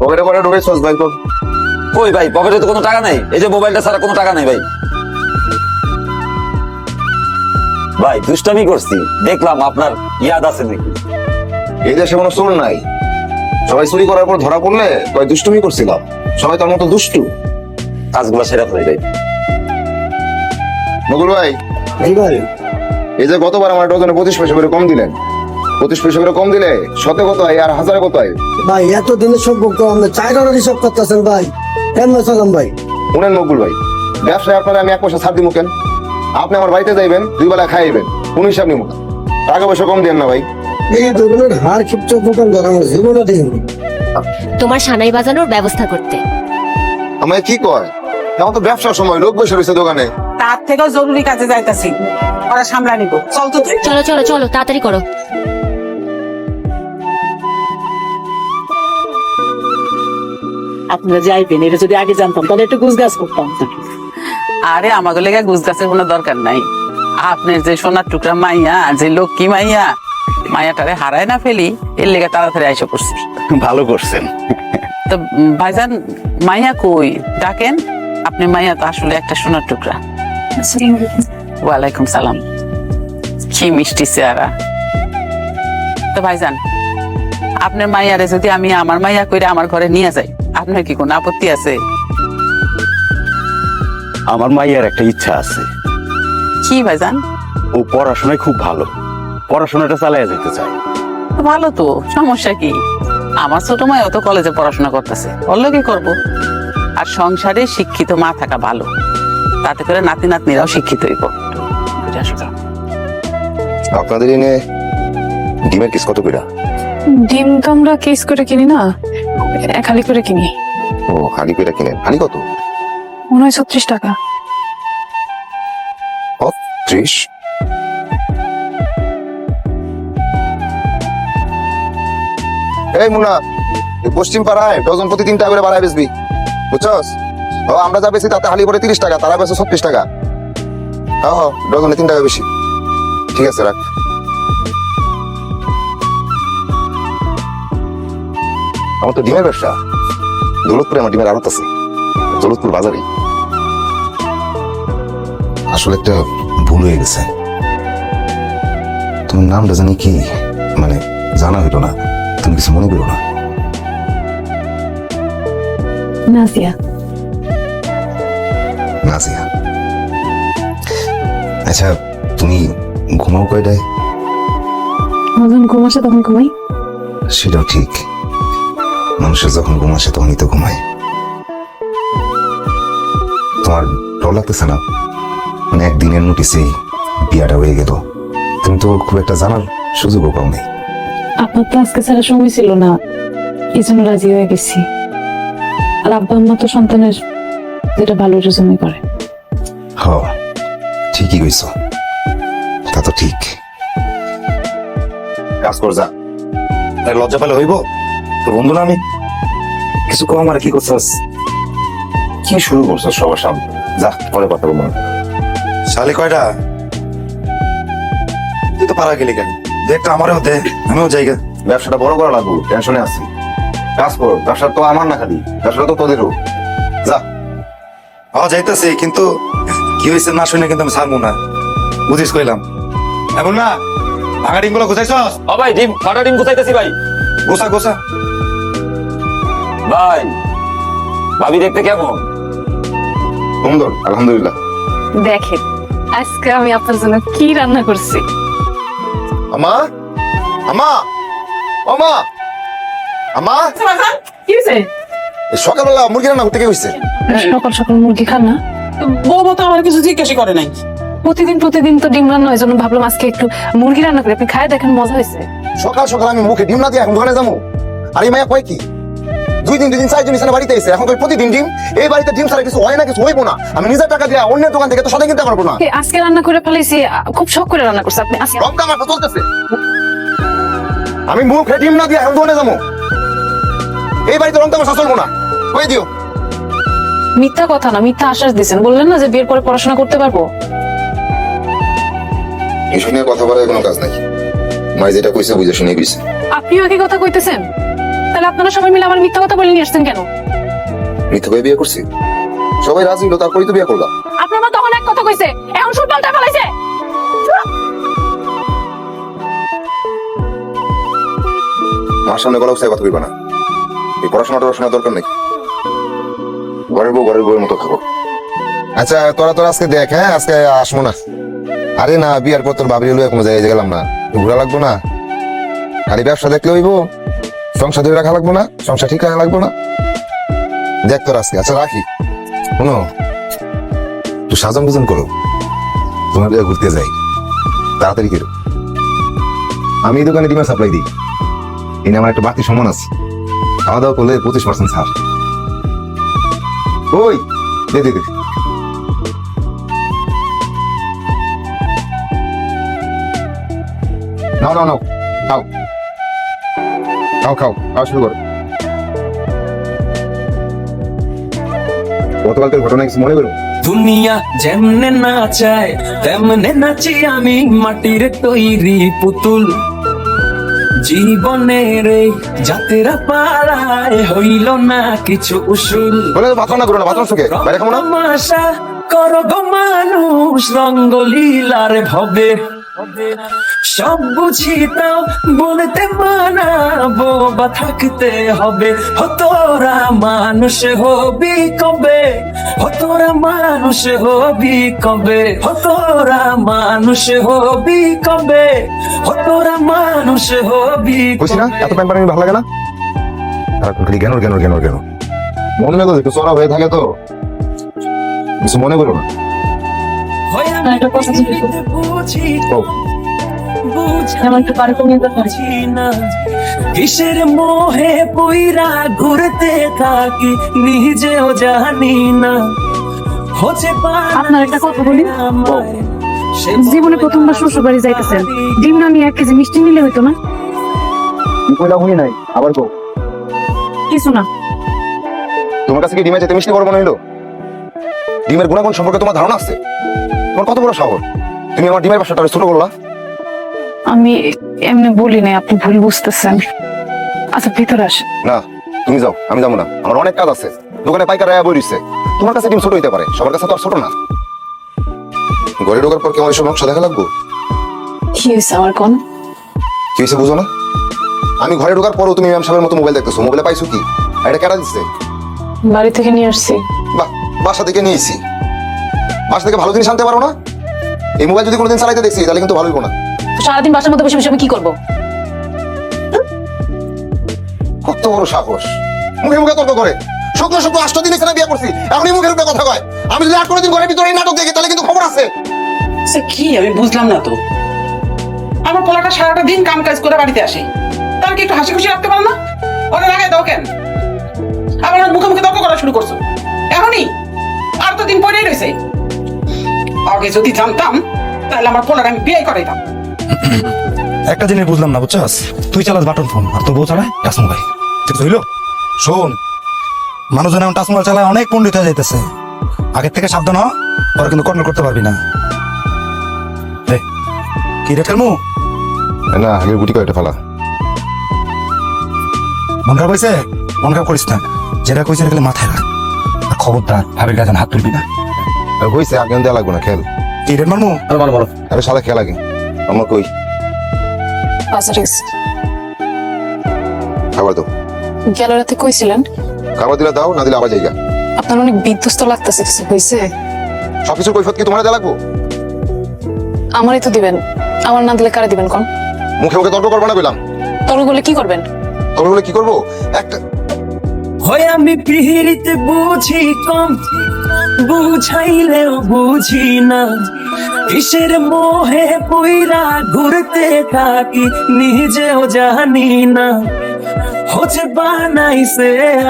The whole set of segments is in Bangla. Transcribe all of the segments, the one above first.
পকেটে করে ঢুকেছস ভাই তো? কই ভাই, পকেটে তো কোনো টাকা নেই। এই যে মোবাইলটা ছাড়া কোনো টাকা নেই ভাই। ভাই দুষ্টামি করছি, দেখলাম আপনার ইয়াদ আছে নাকি। এই দেশে কোনো চোর নাই, সবাই চুরি করার পর ধরা পড়লে কয় দুষ্টুমি করছিলাম। সবাই তার মতো দুষ্টু। কাজগুলো সেরা করে ভাই। মুকুল ভাই, এই যে গতবার আমার ডজনে 25 পয়সা করে কম দিলেন, 25 পয়সা করে কম দিলে শতে কত হয় আর হাজারে কত হয়? ভাই এত দিনের সম্পর্ক আমরা চাইরার হিসাব করতেছেন ভাই, কেমন সালাম ভাই? শুনেন মুকুল ভাই, ব্যবসায় আপনারা আমি 1 পয়সা ছাড় দিব কেন? আপনি আমার বাড়িতে যাইবেন, 2 বেলা খাইবেন, কোন হিসাব নিব? টাকা পয়সা কম দেন না ভাই। এই দোকানের হার খিপচা দোকান আমার জীবনে দেখিনি। তোমার সানাই বাজানোর ব্যবস্থা করতে। আমায় কি কয়? এখন তো ব্যবসার সময়, লোক বসে রয়েছে দোকানে। তার থেকেও জরুরি কাজে যাইতাছি, ওরা সামলা নিব। চল তো তুই। চলো চলো চলো, তাড়াতাড়ি করো। আপনারা যাইবেন, এটা যদি আগে জানতাম তাহলে একটু গুছগাছ করতাম। আরে আমাকে লেগে গুছ গাছের কোনো দরকার নাই। আপনার যে সোনার টুকরা মাইয়া, যে লক্ষ্মী মাইয়া, মাইয়াটারে হারায় না ফেলি, এর লেগে তাড়াতাড়ি আইসা করছি। ভালো করছেন। তো ভাইজান, মাইয়া কই? ডাকেন। আপনি মাইয়া তো আসলে একটা সোনার টুকরা। ওয়ালাইকুম সালাম। কি মিষ্টি চেহারা। তো ভাইজান, আপনার মাইয়ারে যদি আমি আমার মাইয়া কইরা আমার ঘরে নিয়ে যাই, আপনার কি কোনো আপত্তি আছে? আমার মাইয়ার একটা ইচ্ছা আছে। কি ভাইজান? ও পড়াশোনায় খুব ভালো, পড়াশোনাটা চালিয়ে যেতে চায়। ভালো তো, সমস্যা কি? আমার ছোট মাইও তো কলেজে পড়াশোনা করতেছে, ওর কি করব? আর সংসারে শিক্ষিত মা থাকা ভালো, তাতে করে নাতি নাতনিরাও শিক্ষিত হইব। আপনাদের এনে ডিমের কিস কত কইরা? ডিম তো আমরা কেস করে কিনি না, খালি করে কিনি। ও, হানি কইরা কিনেন। হানি কত? মনে হয় 36 টাকা। 30? এই মুন্না, এই পশ্চিম পাড়ায় ডজন প্রতি 3 টাকা করে বাড়ায় বেচবি, বুঝছস? ও, আমরা যা বেশি তাতে হালি করে 30 টাকা, তারা বেচে 36 টাকা। হ্যাঁ, ডজনে 3 টাকা বেশি। ঠিক আছে, রাখ। আমার তো ডিমের ব্যবসা, দৌলতপুরে আমার ডিমের আড়ত আছে, দৌলতপুর বাজারে। আসলে একটা ভুল হয়ে গেছে। তোমার নামটা জানি কি, মানে জানা হইলো না, তুমি কিছু মনে করো না। নাজিয়া। নাজিয়া। আচ্ছা, তুমি ঘুমাও কয়টায়? যখন ঘুম আসে তখন ঘুমাই। সেটাও ঠিক, মানুষের যখন ঘুম আসে তখনই তো ঘুমায়। তোমার ডর লাগতেছে না? মানে একদিনের নোটিসেই বিয়াটা হয়ে গেল, তুমি তো খুব একটা জানার সুযোগও পাও নাই। আপনার তো আজকে ছাড়া সময় ছিল না, এই জন্য রাজি হয়ে গেছি। আর আব্বা আম্মা তো সন্তানের যেটা ভালো জন্যই করে। হ, ঠিকই কইছো, তা তো ঠিক। কাজ কর, যা। তাই লজ্জা পেলে হইব? তোর বন্ধু না আমি, কিছু কম আর কি করছস? কি শুরু করছস সবার সামনে? যা, পরে কথা বলবো। শালি কয়টা? তুই তো পারা গেলি কেন? দেখটা আমারও দে, আমিও জায়গা। ব্যবসাটা বড় করা লাগবো, টেনশনে আছি। কাজ কর, ব্যবসা তো আমার না খালি, ব্যবসাটা তো তোদেরও। যা। যাইতেছি, কিন্তু কি হয়েছে না শুনে কিন্তু আমি ছাড়বো না, বুঝিস কইলাম। এমন না, ভাঙা ডিম গুলো গুছাইছস? ও ভাই, ডিম ফাটা ডিম কোথাইতেছি ভাই। গোসা গোসা। ভাই, ভাবি দেখতে কেমন? সুন্দর, আলহামদুলিল্লাহ। দেখেন আজকে আমি আপনার জন্য কি রান্না করছি। আমা, আমা, আমা, আমা। কি হয়েছে? সকালবেলা মুরগি রান্না করতে কে হয়েছে? সকাল সকাল মুরগি খান না? বউ তো আমার কিছু জিজ্ঞাসা করে নাই। প্রতিদিন প্রতিদিন তো ডিম রান্না হয়, জন্য ভাবলাম আজকে একটু মুরগি রান্না করে আপনি খায় দেখেন, মজা হয়েছে। সকাল সকাল আমি মুখে ডিম না দিয়ে এখন দোকানে যাবো? আর এই মায়া কয় কি 2 দিন 4 দিন এসে বাড়িতে এসে এখন কই প্রতিদিন ডিম? এই বাড়িতে ডিম ছাড়া কিছু হয় না, কিছু হইবো না। আমি নিজের টাকা দিয়ে অন্যের দোকান থেকে তো সদাই কিনতে পারবো না। আজকে রান্না করে ফেলাইছি, খুব শখ করে রান্না করছে আপনি। আজকে রংটা আমার চলতেছে, আমি মুখে ডিম না দিয়ে এখন দোকানে যাবো? এই বাড়িতে রং তামাশা চলবো না, কই দিও। মিথ্যা কথা না, মিথ্যা আশ্বাস দিয়েছেন, বললেন না যে বিয়ের পরে পড়াশোনা করতে পারবো। এই শুনে কথা বলার কোনো কাজ নাই, মাই যেটা কইছে বুঝে শুনে কইছে। আপনিও একই কথা কইতেছেন। তাহলে আপনারা সবাই মিলে আমার মিথ্যা কথা বলে নিয়ে আসছেন কেন? মিথ্যা করে বিয়ে করছি, সবাই রাজি হলো, তারপরেই তো বিয়ে করলাম। আপনার মা তখন এক কথা কইছে, এখন সুর পাল্টা ফেলাইছে। আমার সামনে গলা উৎসাহে কথা কইবা না। এই পড়াশোনার দরকার নেই। ঘরের বউয়ের মতো থাকো। আচ্ছা তোরা আজকে দেখ, হ্যাঁ আজকে আসবো না। আরে না, বিয়ার পর তোর বাবরি হলো কোনো জায়গায় গেলাম না, ঘোরা লাগবো না। খালি ব্যবসা দেখলে হইব, সংসার ধরে রাখা লাগবো না, সংসার ঠিক রাখা লাগবো না। দেখ তোর আজকে, আচ্ছা রাখি। শোনো, তুই সাজান বুজন করো, তোমার বিয়ে ঘুরতে যাই, তাড়াতাড়ি করো। আমি এই দোকানে ডিমান্ড সাপ্লাই দিই, এই আমার একটা বাকি সমান আছে, খাওয়া দাওয়া করলে 25% ছাড়। ওই দে দে দে। নাও নাও নাও, খাও খাও খাও, খাওয়া শুরু করো। গতকালকের ঘটনা কিছু মনে করো? দুনিয়া যেমনে নাচায় তেমনে নাচি আমি, মাটির তৈরি পুতুল। জীবনের এই যাত্রা পাড়ায় হইল না কিছু উসুল। বলে বাথরুম না করো না, বাথরুম সুখে বাইরে খাবো না। তামাশা করো গো মানুষ রঙ্গলীলার ভবে, সব বুঝি তাও বলতে মানাবো বা থাকতে হবে। হতরা মানুষ হবি কবে, হতরা মানুষ হবি কবে, হতরা মানুষ হবি কবে, হতরা মানুষ হবি বুঝছি না, এত প্যান পানি ভালো লাগে না। সারাক্ষণ খালি জ্ঞান জ্ঞান জ্ঞান জ্ঞান, মনে না তো একটু চড়া হয়ে থাকে তো কিছু মনে করো না। একটা কথা জিজ্ঞেস করবো। বুঝি ও, আমার একটু পারে কমিয়ে দেন। কিসের মোহে পুইরা ঘুরতে থাকি নিজেও জানি না। হচ্ছে আপনার একটা কথা বলি, জীবনে প্রথমবার শ্বশুর বাড়ি যাইতেছেন, ডিম না নিয়ে 1 কেজি মিষ্টি নিলে হইতো না? কইলা হই নাই, আবার কো। কিছু না। তোমার কাছে কি ডিমের যেতে মিষ্টি বড় মনে হইলো? ডিমের গুণাগুণ সম্পর্কে তোমার ধারণা আছে? তোমার কত বড় সাহস, তুমি আমার ডিমের ব্যবসাটা ছোট করলা। আমি এমনি বলি নাই, আপনি ভুল বুঝতেছেন। আচ্ছা ভিতরে আসেন। না তুমি যাও, আমি যাবো না, আমার অনেক কাজ আছে। দোকানে পাইকার রায়া বই রইছে, তোমার কাছে ডিম ছোট হইতে পারে, সবার কাছে তো আর ছোট না। ঘরে ঢোকার পর কি আমার এসব নকশা দেখা লাগবো? কি হয়েছে আমার কোন? কি হয়েছে বুঝো না? আমি ঘরে ঢোকার পরও তুমি ম্যাম সাহেবের মতো মোবাইল দেখতেছো, মোবাইলে পাইছো কি? আর এটা কেনা দিচ্ছে? বাড়ি থেকে নিয়ে আসছি। বাহ, বাসা থেকে নিয়েছি। বাসা থেকে ভালো জিনিস আনতে পারো না? এই মোবাইল যদি কোনোদিন চালাইতে দেখছি তাহলে কিন্তু ভালো হইব না। তো সারাদিন বাসার মধ্যে বসে বসে আমি কি করবো? কত বড় সাহস, মুখে মুখে তর্ক করে। শুক্র শুক্র 8 দিন এখানে বিয়ে করছি, এখনই মুখের উপরে কথা কয়। আমি যদি 8 করে দিন ঘরের ভিতরে এই নাটক দেখি তাহলে কিন্তু খবর আছে। কি আমি বুঝলাম না তো, আমার পোলাটা সারাটা দিন কাম কাজ করে বাড়িতে আসে, তার কি একটু হাসি খুশি রাখতে পারো না? ওরা লাগাই দাও কেন? আবার আমার মুখে মুখে তর্ক করা শুরু করছো এখনই? আর তো দিন পরেই রয়েছে। আগে যদি জানতাম তাহলে আমার পোলার আমি বিয়ে করাইতাম। একটা জিনিস বুঝলাম না, বুঝছাস? তুই চালাস বাটন ফোন আর তোর বউ চালায় টাচ মোবাইল, ঠিক হইলো? শোন, মানুষজন এখন টাচ মোবাইল চালায় অনেক পণ্ডিত হয়ে যাইতেছে। আগের থেকে সাবধান হ, তোরা কিন্তু কন্ট্রোল করতে পারবি না। কি রেট খেলমু? না আগে গুটি কয়টা ফেলা। মন খারাপ হয়েছে? মন খারাপ করিস না, যেটা কইছে খেলে মাথায় রাখ। আর খবরদার ভাবের গাজন হাত তুলবি না। হয়েছে, আগে দেওয়া লাগবে না, খেল। কি রেট মারমু? ভালো ভালো, আরে সালা খেল আগে। আমার কই আচ্ছা ঠিক আছে। খাবার দাও। গেল রাতে কইছিলেন খাবার দিলে দাও, না দিলে আবার জায়গা। আপনার অনেক বিধ্বস্ত লাগতেছে, কিছু হয়েছে? সবকিছু কৈফত কি তোমার দেওয়া লাগবো? আমারই তো দিবেন, আমার না দিলে কারে দিবেন কোন? মুখে মুখে তর্ক করবো না বললাম। তর্ক করলে কি করবেন? তর্ক বলে কি করবো? একটা হয় আমি পিড়িতে বুঝি কম, বুঝাইলেও বুঝি না। কিসের মোহে পুইরা ঘুরতে থাকি নিজেও জানি না। হচ্ছে বানাইছে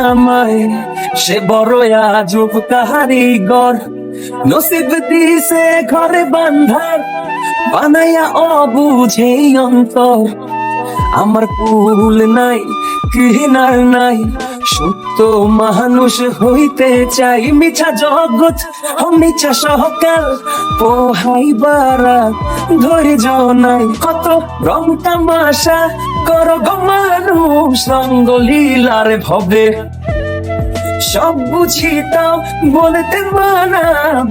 আমায় সে বড় আজব কারিগর, নসিব দিছে ঘরে বান্ধার বানাইয়া অবুঝেই অন্তর। আমার কুল নাই কিনার নাই সত্য মানুষ হইতে চাই মিছা জগৎ মিছা সহকাল পোহাইবারা ধৈর্য নাই কত রং তামাশা করো গো মানুষ রঙ্গলীলার ভবে সব বুঝিতাম বলতে মানা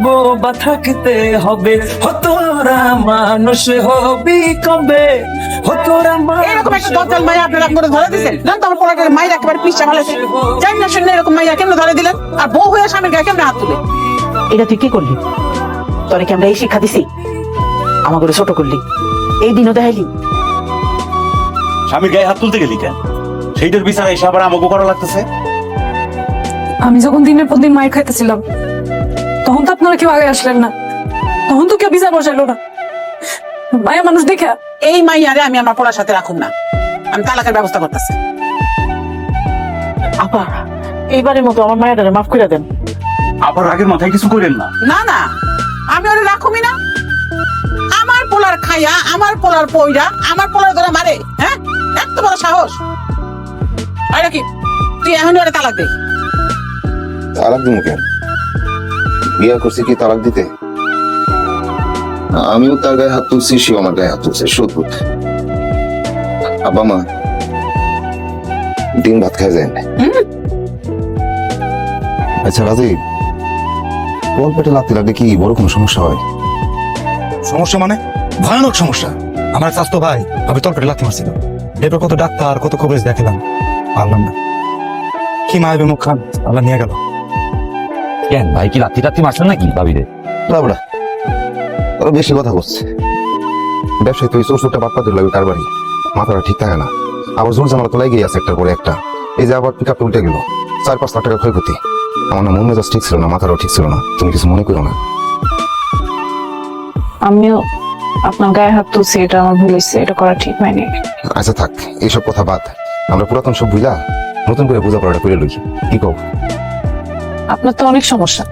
বোবা থাকতে হবে হতরা মানুষ হবি কবে হতরা এরকম একটা দজ্জাল মাইয়া আপনারা করে ধরে দিয়েছেন জান তো আমার পোলাকে মাইয়া একেবারে পিছটা ফেলেছে জানি না শুনে এরকম মাইয়া কেমনে ধরে দিলেন আর বউ হয়ে স্বামীর গায়ে কেমনে হাত তুলে এটা তুই কি করলি তোরে কি আমরা এই শিক্ষা দিছি আমাকে ছোট করলি এই দিনও দেখাইলি স্বামীর গায়ে হাত তুলতে গেলি কেন? সেইটার বিচারে এসে আবার আমাকে করা লাগতেছে। আমি যখন দিনের পর দিন মায়ের খাইতেছিলাম তখন তো আপনারা কেউ আগে আসলেন না, তখন তো কেউ বিচার বসাইলো না। মায়া মানুষ দেখা এই মাইয়ারে আমি আমার পোলার সাথে রাখুম না, আমি তালাকের ব্যবস্থা করতেছি। আপা এইবারের মতো আমার মায়ের মাফ করে দেন। আবার আগের মাথায় কিছু করেন না। না না আমি ওরে রাখুমি না। আমার পোলার খাইয়া আমার পোলার পইরা আমার পোলার ধরে মারে, হ্যাঁ এত বড় সাহস। আর কি তুই এখন ওরে তালাক দে। তালাক দিব কেন? বিয়ে করছি কি তালাক দিতে? আমিও তার গায়ে হাত তুলছি, সেও আমার গায়ে হাত তুলছে। সত্যি আব্বা মা দিন ভাত খাই যায় না। আচ্ছা রাজীব, বল পেটে লাগতে লাগলে কি বড় কোনো সমস্যা হয়? সমস্যা মানে ভয়ানক সমস্যা। আমার স্বাস্থ্য ভাই আমি তলপেটে লাথি মারছিল, এরপর কত ডাক্তার কত কবিরাজ দেখালাম, পারলাম না। কি মায়ের মুখ খান আল্লাহ নিয়ে গেল। কেন ভাই কি রাত্রি রাত্রি মারছেন নাকি ভাবিরে? লাবড়া ওরা বেশি কথা বলছে। ব্যবসায়ী তো এই চোরটা বাপ্পা দিল কারবারি, মাথাটা ঠিক থাকে না। আবার জোর জামালা তো লাগিয়ে আছে একটার পরে একটা। এই যে আবার পিক আপটা উল্টে গেল, 4-5 লাখ টাকা ক্ষয়ক্ষতি। আমার না মন মেজাজ ঠিক ছিল না, মাথাটাও ঠিক ছিল না। তুমি কিছু মনে করো না। আমিও আপনার গায়ে হাত তুলছি, এটা আমার ভুল হয়েছে, এটা করা ঠিক হয়নি। আচ্ছা থাক, এইসব কথা বাদ। আমরা পুরাতন সব বুঝা নতুন করে বোঝাপড়াটা করে লই। কি কও? আপনার তো অনেক সমস্যা,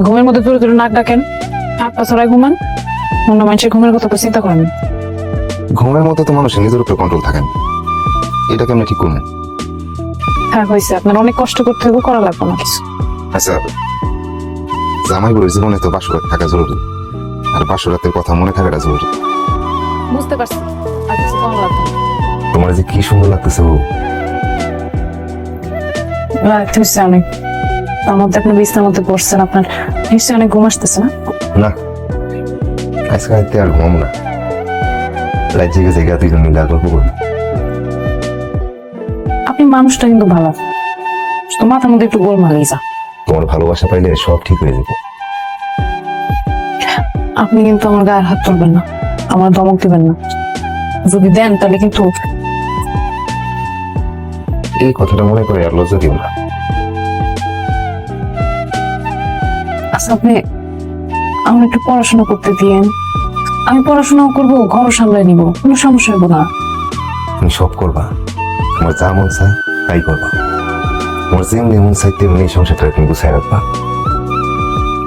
ঘুমের মধ্যে দূরে দূরে নাক ডাকেন, হাত পা ছড়ায় ঘুমান, অন্য মানুষের ঘুমের কথা তো চিন্তা করেন। ঘুমের মধ্যে তো মানুষের নিজের উপরে কন্ট্রোল থাকেন, এটা কেমনে ঠিক করবেন? হ্যাঁ হয়েছে, আপনার অনেক কষ্ট করতে হবে, করা লাগবে না কিছু। আচ্ছা জামাই বউয়ের জীবনে তো বাসরাত থাকা জরুরি, আর বাসরাতের কথা মনে থাকাটা জরুরি। বুঝতে পারছি, আর কিছু কম লাগবে না। তোমার যে কি সুন্দর লাগতেছে বউ। রাত হচ্ছে অনেক, তার মধ্যে আপনি বিছনার মধ্যে পড়ছেন, আপনার নিশ্চয়ই অনেক ঘুম আসতেছে না? না আজকে রাতে আর ঘুমাবো না, রাত জেগে জেগে দুইজন মিলে আর গল্প করবো। আপনি মানুষটা কিন্তু ভালো, শুধু মাথার মধ্যে একটু গোলমাল যা। তোমার ভালোবাসা পাইলে সব ঠিক হয়ে যাবে। আপনি কিন্তু আমার গায়ের হাত তুলবেন না, আমার ধমক দিবেন না। যদি দেন তাহলে কিন্তু এই কথাটা মনে করে আর লজ্জা দিও না। আচ্ছা আপনি আমার একটু পড়াশোনা করতে দিয়েন, আমি পড়াশোনাও করবো, ঘর সামলায় নিব, কোনো সমস্যা হইব না। তুমি সব করবা, তোমার যা মন চায় তাই করবা। তোমার যেমনি মন চাই তেমনি সংসারটা তুমি গুছাই রাখবা।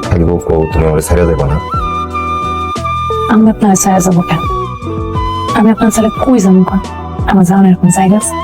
খালি বউ কও তুমি আমার ছেড়ে দেবা না। আমি আপনার ছায়া যাবো কেন? আমি আপনার ছেলে কই যাবো কেন? আমার যাওয়ার এরকম জায়গা আছে?